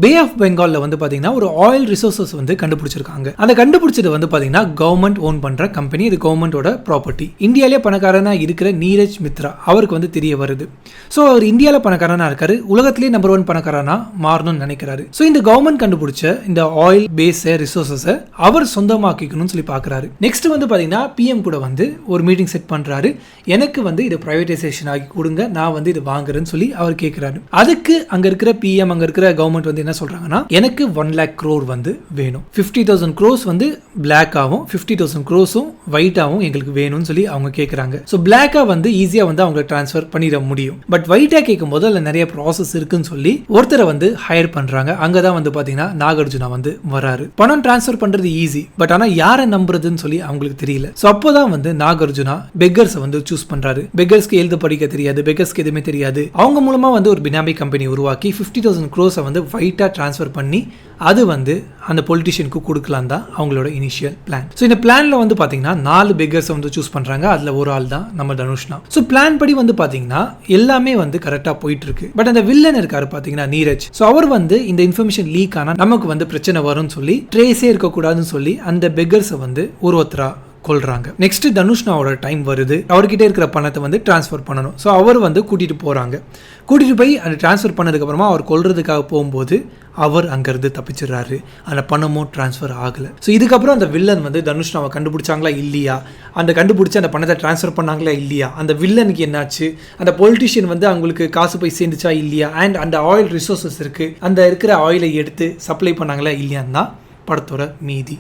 Bay of பெங்கால்ல வந்து பாத்தீங்கன்னா ஒரு ஆயில் ரிசோர்சஸ் வந்து கண்டுபிடிச்சிருக்காங்க. அந்த கண்டுபிடிச்சது வந்து பாத்தீங்கன்னா கவர்மெண்ட் ஓன் பண்ற கம்பெனி, இது கவர்மெண்டோட ப்ராப்பர்ட்டி. இந்தியாவிலே பணக்காரனா இருக்கிற நீரஜ் மித்ரா அவருக்கு வந்து தெரிய வருது. ஸோ அவர் இந்தியாவில் பணக்காரனா இருக்காரு, உலகத்திலேயே நம்பர் 1 பணக்காரனா மாறணும்னு நினைக்கிறாரு. ஸோ இந்த கவர்மெண்ட் கண்டுபிடிச்ச இந்த ஆயில் பேஸ் ரிசோர்சஸை அவர் சொந்தமாக்கிக்கணும்னு சொல்லி பார்க்குறாரு. நெக்ஸ்ட் வந்து பார்த்தீங்கன்னா பிஎம் கூட வந்து ஒரு மீட்டிங் செட் பண்ணுறாரு. எனக்கு வந்து இது ப்ரைவேட்டைசேஷன் ஆகி கொடுங்க, நான் வந்து இது வாங்குறேன்னு சொல்லி அவர் கேட்குறாரு. அதுக்கு அங்கே இருக்கிற பிஎம், அங்கே இருக்கிற கவர்மெண்ட் வந்து என்ன சொல்கிறாங்கன்னா, எனக்கு 1 lakh crore வந்து வேணும், 50,000 crores வந்து பிளாக்காகவும் 50,000 crores ஒயிட்டாகவும் எங்களுக்கு வேணும்னு சொல்லி அவங்க கேட்குறாங்க. ஸோ பிளாக்காக வந்து ஈஸியாக வந்து அவங்க ட்ரான்ஸ்ஃபர் பண்ணிட முடியும். பட் ஒயிட்டாக கேட்கும் போது அதில் நிறைய ப்ராசஸ் இருக்குன்னு சொல்லி ஒருத்தரை வந்து ஹையர் பண்ணுறாங்க. அங்கே தான் வந்து பார்த்தீங்கன்னா நாகார்ஜுனா வந்து வராரு. பணம் ட்ரான்ஸ்ஃபர் பண்ணுறது ஈஸி, பட் ஆனால் யாரை நம்புறதுன்னு சொல்லி அவங்களுக்கு தெரியல. ஸோ அப்போதான் வந்து நாகார்ஜுனா பெக்கர்ஸை வந்து சூஸ் பண்ணுறாரு. பெக்கர்ஸ்க்கு எழுத படிக்க தெரியாது, பெக்கர்ஸ்க்கு எதுவுமே தெரியாது. அவங்க மூலமாக வந்து ஒரு பினாமி கம்பெனி உருவாக்கி 50,000 crores வந்து ஒயிட்டாக ட்ரான்ஸ்ஃபர் பண்ணி அது வந்து அந்த பொலிட்டிஷியனுக்கு கொடுக்கலாம் தான் அவங்களோட இனிஷியல் பிளான். ஸோ இந்த பிளான்ல வந்து பார்த்தீங்கன்னா 4 பெக்கர்ஸை வந்து சூஸ் பண்ணுறாங்க. அதில் ஒரு ஆள் தான் நம்ம தனுஷ்னா. ஸோ பிளான் படி வந்து பார்த்தீங்கன்னா எல்லாமே வந்து கரெக்டாக போயிட்டு இருக்கு. பட் அந்த வில்லன் இருக்காரு பார்த்தீங்கன்னா நீரஜ். ஸோ அவர் வந்து இந்த இன்ஃபர்மேஷன் லீக் ஆனால் நமக்கு வந்து பிரச்சனை வரும்னு சொல்லி, ட்ரேஸே இருக்கக்கூடாதுன்னு சொல்லி அந்த பெக்கர்ஸை வந்து ஒருத்தரா கொள்றாங்க. நெக்ஸ்ட் தனுஷ்னாவோட டைம் வருது. அவர்கிட்ட இருக்கிற பணத்தை வந்து டிரான்ஸ்ஃபர் பண்ணணும். ஸோ அவர் வந்து கூட்டிட்டு போறாங்க. கூட்டிட்டு போய் அந்த டிரான்ஸ்ஃபர் பண்ணதுக்கு அப்புறமா அவர் கொல்றதுக்காக போகும்போது அவர் அங்கிருந்து தப்பிச்சிடுறாரு. அந்த பணமும் டிரான்ஸ்ஃபர் ஆகல. ஸோ இதுக்கப்புறம் அந்த வில்லன் வந்து தனுஷ்னாவை கண்டுபிடிச்சாங்களா இல்லையா, அந்த கண்டுபிடிச்சி அந்த பணத்தை டிரான்ஸ்ஃபர் பண்ணாங்களா இல்லையா, அந்த வில்லனுக்கு என்னாச்சு, அந்த பொலிட்டிஷியன் வந்து அவங்களுக்கு காசு போய் சேர்ந்துச்சா இல்லையா, அண்ட் அந்த ஆயில் ரிசோர்சஸ் இருக்கு, அந்த இருக்கிற ஆயிலை எடுத்து சப்ளை பண்ணாங்களா இல்லையான்னு தான் படத்தோட மீதி.